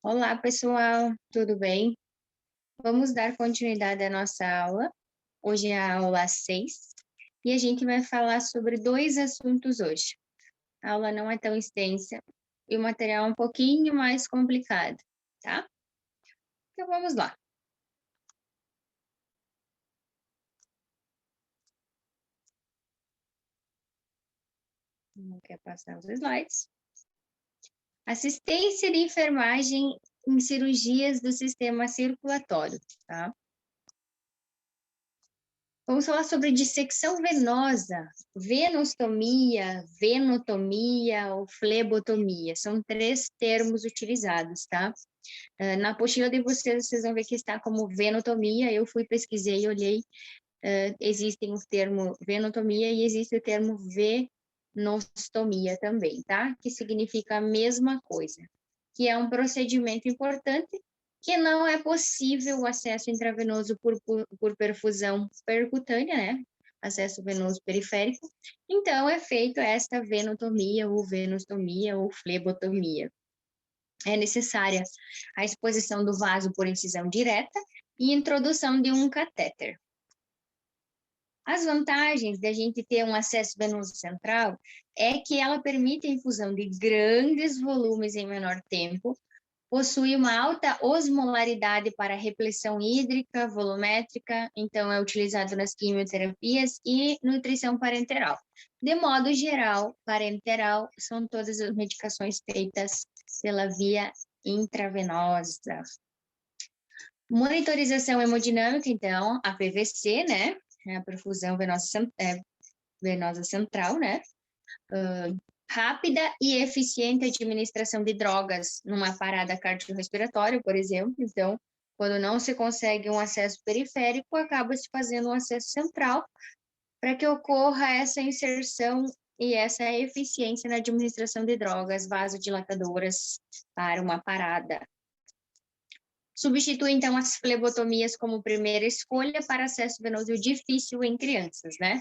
Olá, pessoal, tudo bem? Vamos dar continuidade à nossa aula. Hoje é a aula 6 e a gente vai falar sobre dois assuntos hoje. A aula não é tão extensa e o material é um pouquinho mais complicado, tá? Então vamos lá. Não quer passar os slides. Assistência de enfermagem em cirurgias do sistema circulatório, tá? Vamos falar sobre dissecção venosa, venostomia, venotomia ou flebotomia. São três termos utilizados, tá? Na apostila de vocês vão ver que está como venotomia. Eu fui, pesquisei, olhei. Existem o termo venotomia e existe o termo venostomia também, tá? Que significa a mesma coisa. Que é um procedimento importante que não é possível o acesso intravenoso por perfusão percutânea, né? Acesso venoso periférico. Então, é feito esta venotomia ou venostomia ou flebotomia. É necessária a exposição do vaso por incisão direta e introdução de um catéter. As vantagens da gente ter um acesso venoso central é que ela permite a infusão de grandes volumes em menor tempo, possui uma alta osmolaridade para repressão hídrica, volumétrica, então é utilizado nas quimioterapias e nutrição parenteral. De modo geral, parenteral são todas as medicações feitas pela via intravenosa. Monitorização hemodinâmica, então, a PVC, né? A perfusão venosa central, né? Rápida e eficiente administração de drogas numa parada cardiorrespiratória, por exemplo. Então, quando não se consegue um acesso periférico, acaba-se fazendo um acesso central para que ocorra essa inserção e essa eficiência na administração de drogas vasodilatadoras para uma parada. Substitui, então, as flebotomias como primeira escolha para acesso venoso difícil em crianças, né?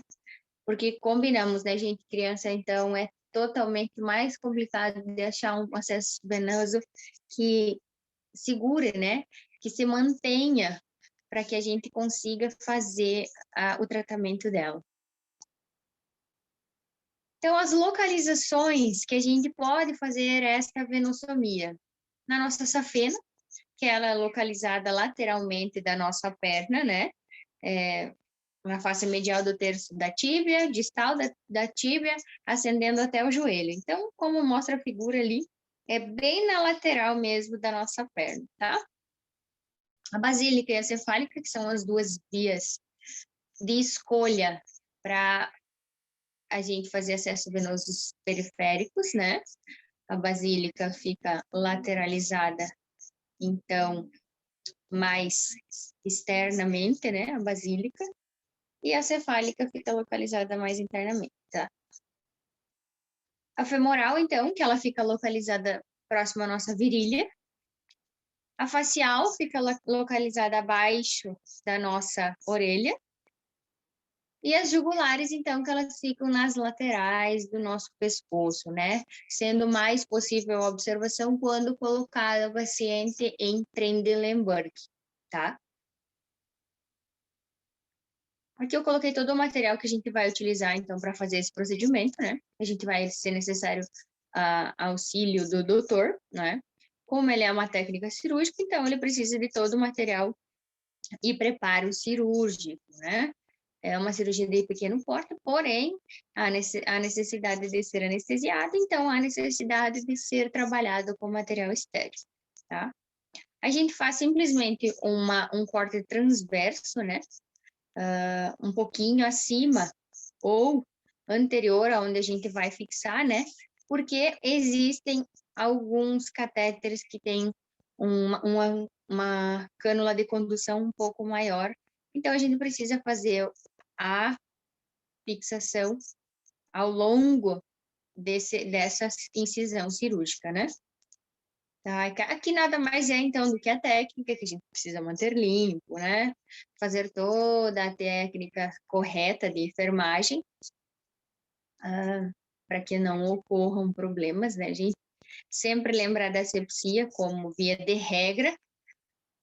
Porque combinamos, né, gente? Criança, então, é totalmente mais complicado de achar um acesso venoso que segure, né? Que se mantenha para que a gente consiga fazer o tratamento dela. Então, as localizações que a gente pode fazer esta venostomia. Na nossa safena, que ela é localizada lateralmente da nossa perna, né? Na face medial do terço da tíbia, distal da tíbia, ascendendo até o joelho. Então, como mostra a figura ali, é bem na lateral mesmo da nossa perna, tá? A basílica e a cefálica, que são as duas vias de escolha para a gente fazer acesso venosos periféricos, né? A basílica fica lateralizada, então, mais externamente, né? A basílica. E a cefálica fica localizada mais internamente, tá? A femoral, então, que ela fica localizada próxima à nossa virilha. A facial fica localizada abaixo da nossa orelha. E as jugulares, então, que elas ficam nas laterais do nosso pescoço, né? Sendo mais possível a observação quando colocada o paciente em Trendelenburg, tá? Aqui eu coloquei todo o material que a gente vai utilizar, então, para fazer esse procedimento, né? A gente vai ser necessário auxílio do doutor, né? Como ele é uma técnica cirúrgica, então ele precisa de todo o material e preparo cirúrgico, né? É uma cirurgia de pequeno porte, porém, há necessidade de ser anestesiado, então há necessidade de ser trabalhado com material estéril, tá? A gente faz simplesmente um corte transverso, né? Um pouquinho acima ou anterior aonde a gente vai fixar, né? Porque existem alguns catéteres que têm uma cânula de condução um pouco maior. Então, a gente precisa fazer a fixação ao longo dessa incisão cirúrgica, né? Tá? Aqui nada mais é, então, do que a técnica que a gente precisa manter limpo, né? Fazer toda a técnica correta de enfermagem, para que não ocorram problemas, né, gente? sempre lembrar da asepsia como via de regra,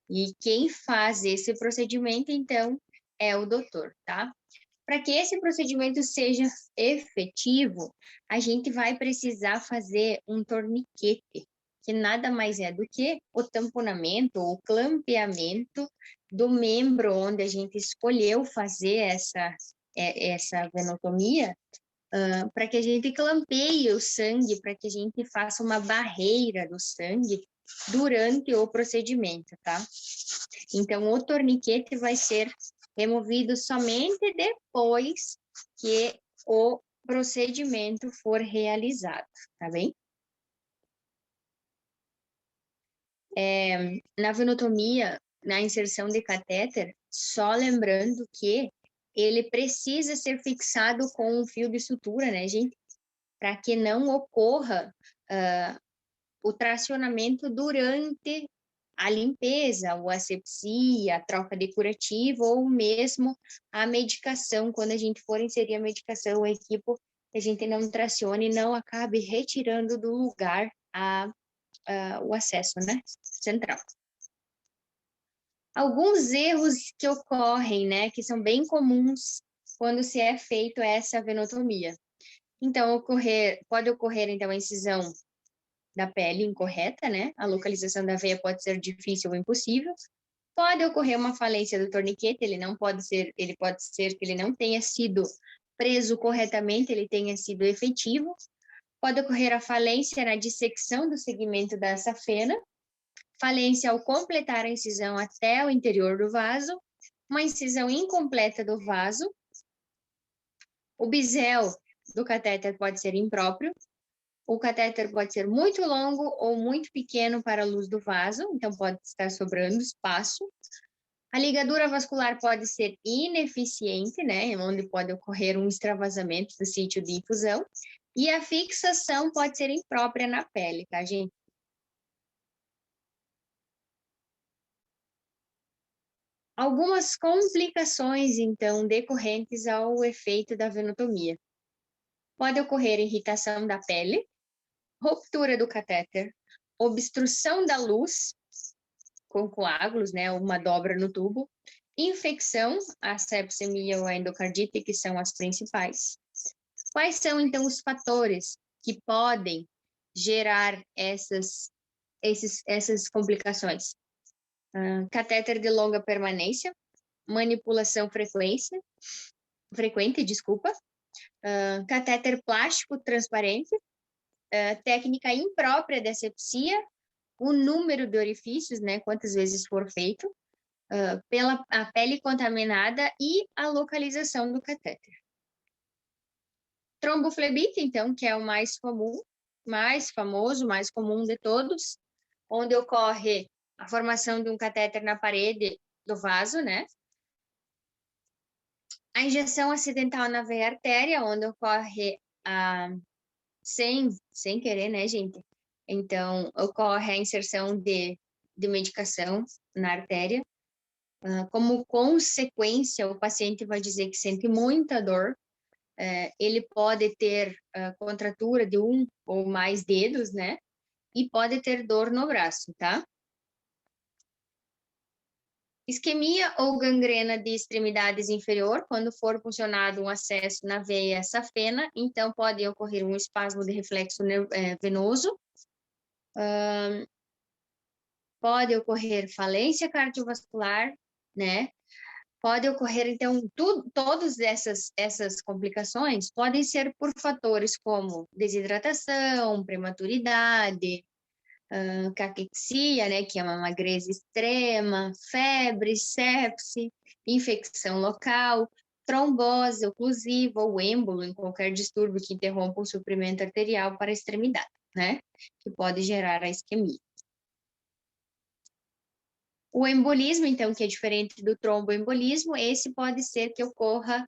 e quem faz esse procedimento, então, é o doutor, tá? Para que esse procedimento seja efetivo, a gente vai precisar fazer um torniquete, que nada mais é do que o tamponamento ou clampeamento do membro onde a gente escolheu fazer essa venotomia, para que a gente clampeie o sangue, para que a gente faça uma barreira do sangue durante o procedimento, tá? Então, o torniquete vai ser removido somente depois que o procedimento for realizado, tá bem? Na venotomia, na inserção de catéter, só lembrando que ele precisa ser fixado com um fio de sutura, né, gente? Para que não ocorra o tracionamento durante a limpeza, ou a asepsia, a troca de curativo, ou mesmo a medicação, quando a gente for inserir a medicação, o equipo, que a gente não tracione e não acabe retirando do lugar o acesso, né, central. Alguns erros que ocorrem, né, que são bem comuns quando se é feito essa venotomia. Então, pode ocorrer, então, a incisão da pele incorreta, né? A localização da veia pode ser difícil ou impossível. Pode ocorrer uma falência do torniquete, ele pode ser que ele não tenha sido preso corretamente, ele tenha sido efetivo. Pode ocorrer a falência na dissecção do segmento da safena, falência ao completar a incisão até o interior do vaso, uma incisão incompleta do vaso. O bisel do catéter pode ser impróprio. O catéter pode ser muito longo ou muito pequeno para a luz do vaso, então pode estar sobrando espaço. A ligadura vascular pode ser ineficiente, né, onde pode ocorrer um extravasamento do sítio de infusão. E a fixação pode ser imprópria na pele, tá, gente? Algumas complicações, então, decorrentes ao efeito da venotomia. Pode ocorrer irritação da pele, ruptura do catéter, obstrução da luz, com coágulos, né, uma dobra no tubo, infecção, a sepsemia ou a endocardite, que são as principais. Quais são, então, os fatores que podem gerar essas complicações? Catéter de longa permanência, manipulação frequente, catéter plástico transparente, técnica imprópria de asepsia, o número de orifícios, né, quantas vezes for feito, pela a pele contaminada e a localização do catéter. Tromboflebite, então, que é o mais comum, mais famoso, mais comum de todos, onde ocorre a formação de um catéter na parede do vaso, né? A injeção acidental na veia artéria, onde ocorre sem querer, né, gente? Então, ocorre a inserção de medicação na artéria. Como consequência, o paciente vai dizer que sente muita dor. Ele pode ter contratura de um ou mais dedos, né? E pode ter dor no braço, tá? Isquemia ou gangrena de extremidades inferior, quando for funcionado um acesso na veia safena, então pode ocorrer um espasmo de reflexo venoso. Pode ocorrer falência cardiovascular, né? Pode ocorrer, então, todas essas complicações podem ser por fatores como desidratação, prematuridade, caquexia, né, que é uma magreza extrema, febre, sepse, infecção local, trombose oclusiva ou êmbolo em qualquer distúrbio que interrompa o suprimento arterial para a extremidade, né, que pode gerar a isquemia. O embolismo, então, que é diferente do tromboembolismo, esse pode ser que ocorra,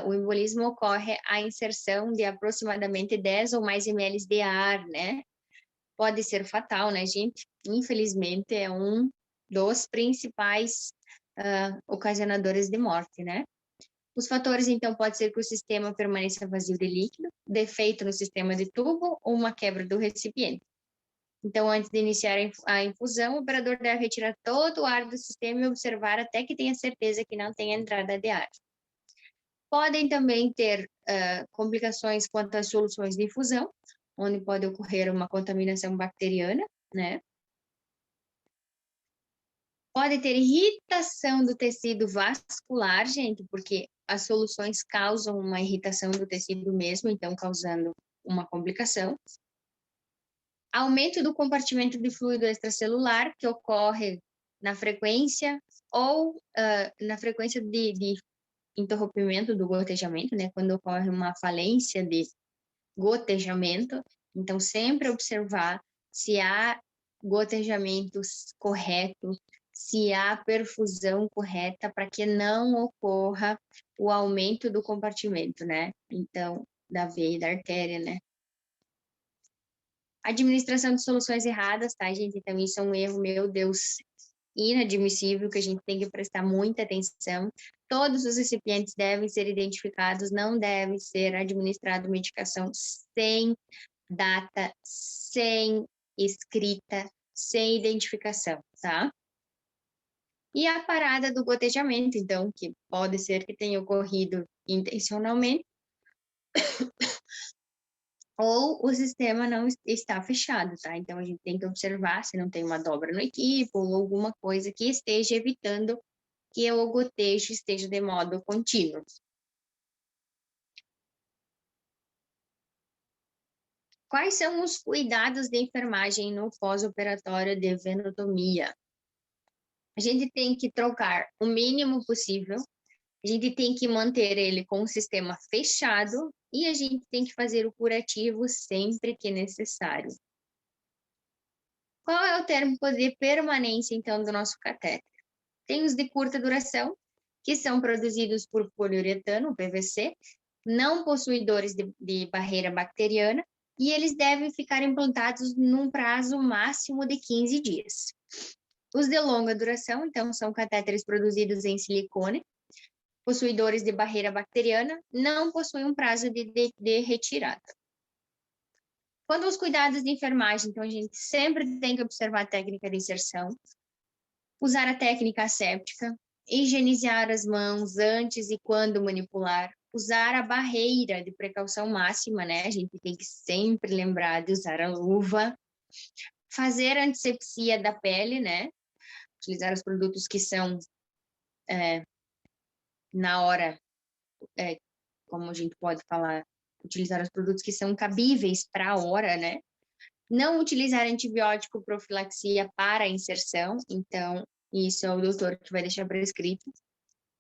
o embolismo ocorre a inserção de aproximadamente 10 ou mais ml de ar, né? Pode ser fatal, né, gente? Infelizmente, é um dos principais ocasionadores de morte, né? Os fatores, então, pode ser que o sistema permaneça vazio de líquido, defeito no sistema de tubo ou uma quebra do recipiente. Então, antes de iniciar a infusão, o operador deve retirar todo o ar do sistema e observar até que tenha certeza que não tem entrada de ar. Podem também ter complicações quanto às soluções de infusão, onde pode ocorrer uma contaminação bacteriana, né? Pode ter irritação do tecido vascular, gente, porque as soluções causam uma irritação do tecido mesmo, então causando uma complicação. Aumento do compartimento de fluido extracelular, que ocorre na frequência ou na frequência de interrompimento do gotejamento, né? Quando ocorre uma falência de gotejamento. Então, sempre observar se há gotejamento correto, se há perfusão correta, para que não ocorra o aumento do compartimento, né? Então, da veia e da artéria, né? Administração de soluções erradas, tá, gente? Então, isso é um erro, meu Deus, inadmissível, que a gente tem que prestar muita atenção. Todos os recipientes devem ser identificados, não deve ser administrado medicação sem data, sem escrita, sem identificação, tá? E a parada do gotejamento, então, que pode ser que tenha ocorrido intencionalmente, ou o sistema não está fechado, tá? Então, a gente tem que observar se não tem uma dobra no equipe ou alguma coisa que esteja evitando que o gotejo esteja de modo contínuo. Quais são os cuidados de enfermagem no pós-operatório de venotomia? A gente tem que trocar o mínimo possível, a gente tem que manter ele com o sistema fechado e a gente tem que fazer o curativo sempre que necessário. Qual é o tempo de permanência, então, do nosso catéter? Tem os de curta duração, que são produzidos por poliuretano, PVC, não possuidores de barreira bacteriana, e eles devem ficar implantados num prazo máximo de 15 dias. Os de longa duração, então, são catéteres produzidos em silicone, possuidores de barreira bacteriana, não possuem um prazo de retirada. Quando os cuidados de enfermagem, então, a gente sempre tem que observar a técnica de inserção, usar a técnica asséptica, higienizar as mãos antes e quando manipular, usar a barreira de precaução máxima, né? A gente tem que sempre lembrar de usar a luva, fazer a antisepsia da pele, né? Utilizar os produtos que são na hora, como a gente pode falar, utilizar os produtos que são cabíveis para a hora, né? Não utilizar antibiótico profilaxia para a inserção, então, isso é o doutor que vai deixar prescrito.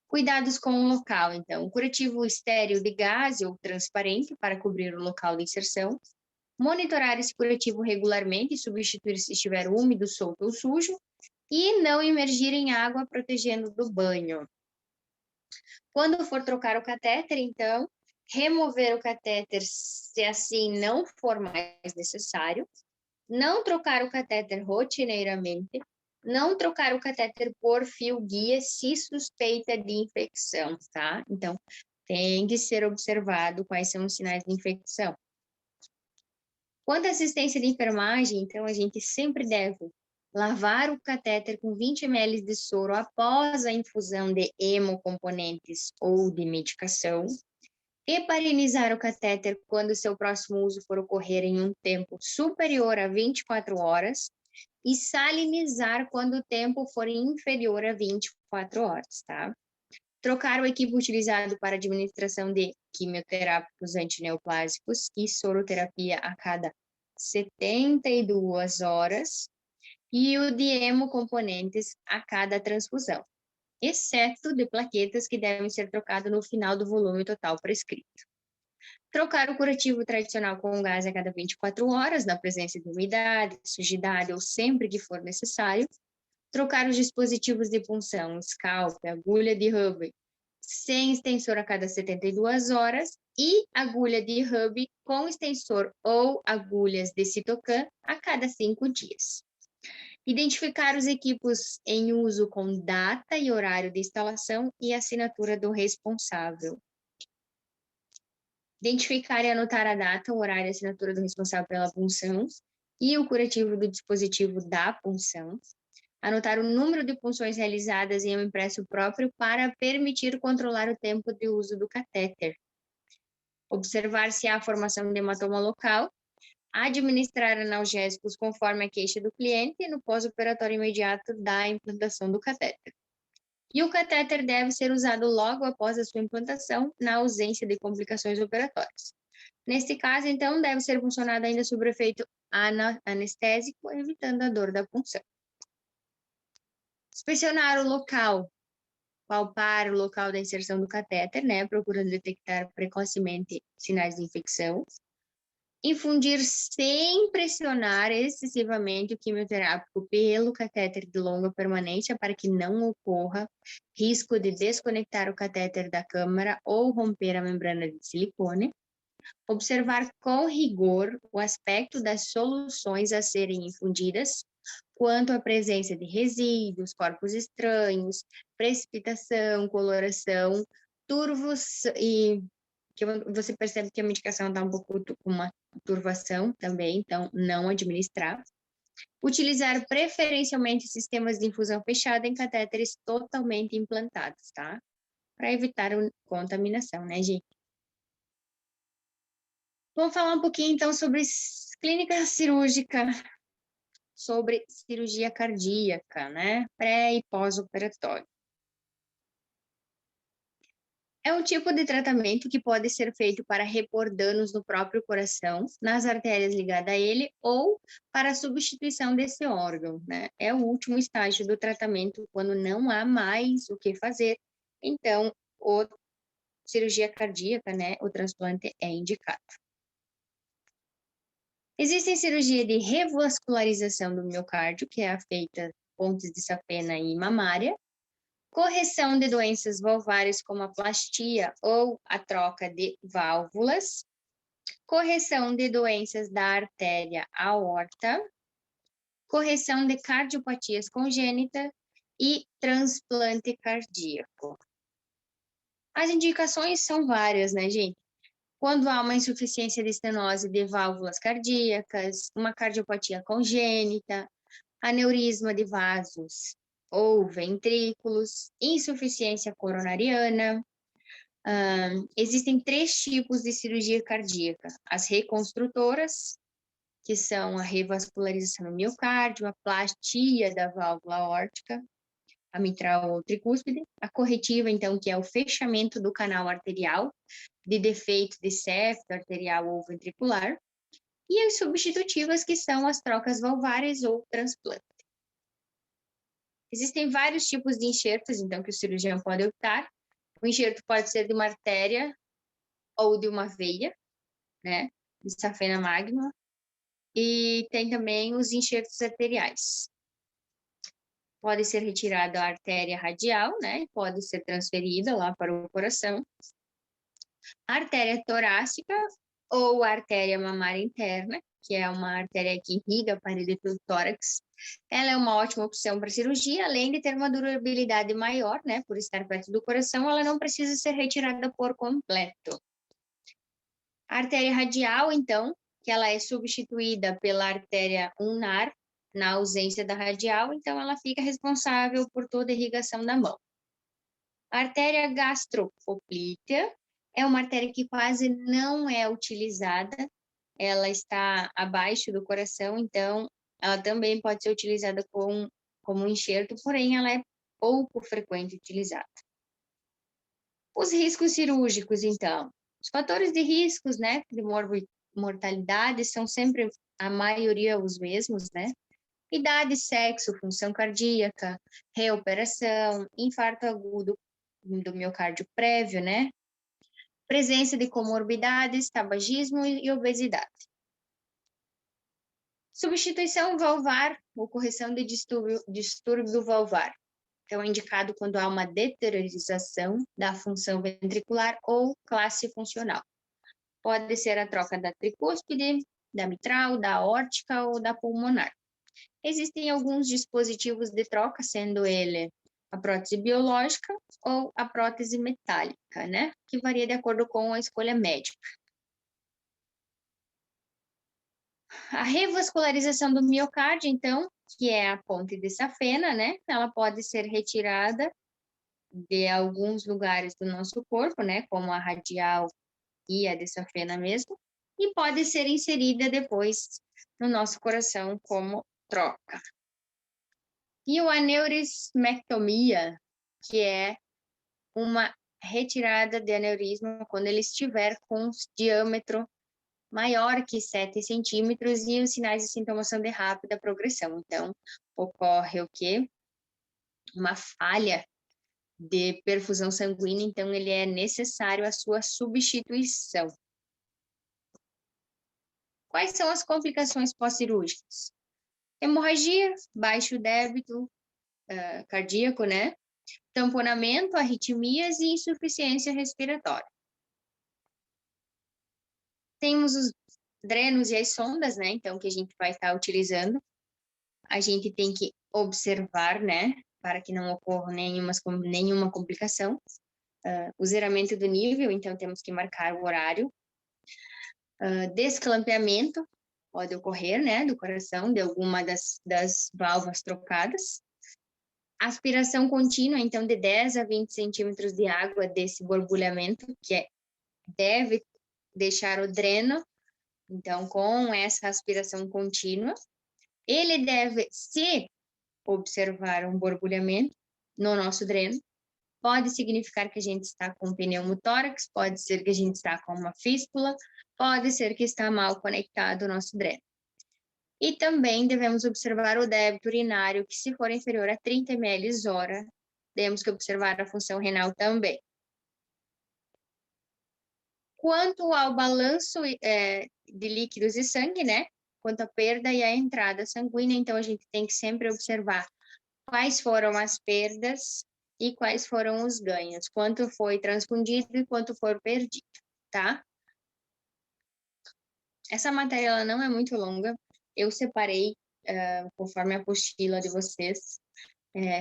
Cuidados com o local, então, curativo estéril de gás ou transparente para cobrir o local de inserção. Monitorar esse curativo regularmente e substituir se estiver úmido, solto ou sujo. E não imergir em água, protegendo do banho. Quando for trocar o catéter, então, remover o catéter se assim não for mais necessário. Não trocar o catéter rotineiramente. Não trocar o catéter por fio guia se suspeita de infecção, tá? Então, tem que ser observado quais são os sinais de infecção. Quanto à assistência de enfermagem, então, a gente sempre deve lavar o catéter com 20 ml de soro após a infusão de hemocomponentes ou de medicação. Heparinizar o catéter quando seu próximo uso for ocorrer em um tempo superior a 24 horas e salinizar quando o tempo for inferior a 24 horas, tá? Trocar o equipo utilizado para administração de quimioterápicos antineoplásicos e soroterapia a cada 72 horas e o de hemocomponentes a cada transfusão, exceto de plaquetas que devem ser trocadas no final do volume total prescrito. Trocar o curativo tradicional com gás a cada 24 horas, na presença de umidade, sujidade ou sempre que for necessário. Trocar os dispositivos de punção, scalp, agulha de hub, sem extensor a cada 72 horas e agulha de hub com extensor ou agulhas de citocan a cada 5 dias. Identificar os equipos em uso com data e horário de instalação e assinatura do responsável. Identificar e anotar a data, o horário e a assinatura do responsável pela punção e o curativo do dispositivo da punção, anotar o número de punções realizadas em um impresso próprio para permitir controlar o tempo de uso do catéter, observar se há formação de hematoma local, administrar analgésicos conforme a queixa do cliente no pós-operatório imediato da implantação do catéter. E o catéter deve ser usado logo após a sua implantação, na ausência de complicações operatórias. Neste caso, então, deve ser funcionado ainda sob efeito anestésico, evitando a dor da punção. Inspecionar o local, palpar o local da inserção do catéter, né, procurando detectar precocemente sinais de infecção. Infundir sem pressionar excessivamente o quimioterápico pelo catéter de longa permanência para que não ocorra risco de desconectar o catéter da câmara ou romper a membrana de silicone. Observar com rigor o aspecto das soluções a serem infundidas, quanto à presença de resíduos, corpos estranhos, precipitação, coloração, turvos e que você percebe que a medicação está um pouco com uma turvação também, então não administrar. Utilizar preferencialmente sistemas de infusão fechada em catéteres totalmente implantados, tá? Para evitar a contaminação, né, gente? Vamos falar um pouquinho, então, sobre clínica cirúrgica, sobre cirurgia cardíaca, né? Pré- e pós-operatório. É um tipo de tratamento que pode ser feito para repor danos no próprio coração, nas artérias ligadas a ele, ou para a substituição desse órgão, né? É o último estágio do tratamento, quando não há mais o que fazer. Então, a cirurgia cardíaca, né? O transplante é indicado. Existe cirurgia de revascularização do miocárdio, que é a feita pontes de safena e mamária, correção de doenças valvares como a plastia ou a troca de válvulas, correção de doenças da artéria aorta, correção de cardiopatias congênitas e transplante cardíaco. As indicações são várias, né, gente? Quando há uma insuficiência de estenose de válvulas cardíacas, uma cardiopatia congênita, aneurisma de vasos ou ventrículos, insuficiência coronariana. Existem 3 tipos de cirurgia cardíaca: as reconstrutoras, que são a revascularização do miocárdio, a plastia da válvula aórtica, a mitral ou tricúspide, a corretiva, então, que é o fechamento do canal arterial, de defeito de septo arterial ou ventricular, e as substitutivas, que são as trocas valvares ou transplante. Existem vários tipos de enxertos, então, que o cirurgião pode optar. O enxerto pode ser de uma artéria ou de uma veia, né, de safena magna, e tem também os enxertos arteriais. Pode ser retirada a artéria radial, né, pode ser transferida lá para o coração. A artéria torácica ou a artéria mamária interna, que é uma artéria que irriga a parede do tórax. Ela é uma ótima opção para cirurgia, além de ter uma durabilidade maior, né, por estar perto do coração, ela não precisa ser retirada por completo. A artéria radial, então, que ela é substituída pela artéria ulnar, na ausência da radial, então ela fica responsável por toda a irrigação da mão. A artéria gastropoplítea é uma artéria que quase não é utilizada, ela está abaixo do coração, então ela também pode ser utilizada como enxerto, porém ela é pouco frequente utilizada. Os riscos cirúrgicos, então. Os fatores de riscos, né, de mortalidade são sempre, a maioria, os mesmos, né? Idade, sexo, função cardíaca, reoperação, infarto agudo do miocárdio prévio, né? Presença de comorbidades, tabagismo e obesidade. Substituição valvar ou correção de distúrbio valvar. Então, é indicado quando há uma deteriorização da função ventricular ou classe funcional. Pode ser a troca da tricúspide, da mitral, da aórtica ou da pulmonar. Existem alguns dispositivos de troca, sendo ele a prótese biológica ou a prótese metálica, né? Que varia de acordo com a escolha médica. A revascularização do miocárdio, então, que é a ponte de safena, né? Ela pode ser retirada de alguns lugares do nosso corpo, né? Como a radial e a de safena mesmo, e pode ser inserida depois no nosso coração como troca. E o aneurismectomia, que é uma retirada de aneurisma quando ele estiver com diâmetro maior que 7 centímetros e os sinais e sintomas são de rápida progressão. Então, ocorre o quê? Uma falha de perfusão sanguínea, então ele é necessário a sua substituição. Quais são as complicações pós-cirúrgicas? Hemorragia, baixo débito cardíaco, né? Tamponamento, arritmias e insuficiência respiratória. Temos os drenos e as sondas, né? Então, que a gente vai estar utilizando. A gente tem que observar, né? Para que não ocorra nenhuma complicação. O zeramento do nível, então temos que marcar o horário. Desclampeamento pode ocorrer, né? Do coração, de alguma das válvulas trocadas. Aspiração contínua, então, de 10 a 20 centímetros de água desse borbulhamento, que deve deixar o dreno, então, com essa aspiração contínua. Ele deve, se observar um borbulhamento no nosso dreno, pode significar que a gente está com pneumotórax, pode ser que a gente está com uma fístula, pode ser que está mal conectado o nosso dreno. E também devemos observar o débito urinário, que se for inferior a 30 ml hora, temos que observar a função renal também. Quanto ao balanço de líquidos e sangue, né? Quanto à perda e à entrada sanguínea, então a gente tem que sempre observar quais foram as perdas e quais foram os ganhos, quanto foi transfundido e quanto foi perdido, tá? Essa matéria ela não é muito longa, eu separei conforme a apostila de vocês.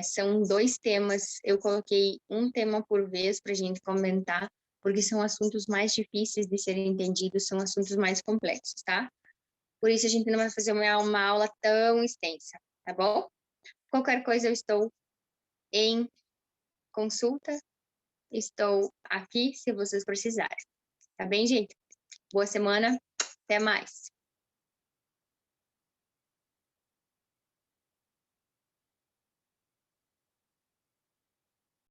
São 2 temas, eu coloquei um tema por vez para a gente comentar, porque são assuntos mais difíceis de serem entendidos, são assuntos mais complexos, tá? Por isso a gente não vai fazer uma aula tão extensa, tá bom? Qualquer coisa eu estou em consulta, estou aqui se vocês precisarem. Tá bem, gente? Boa semana, até mais.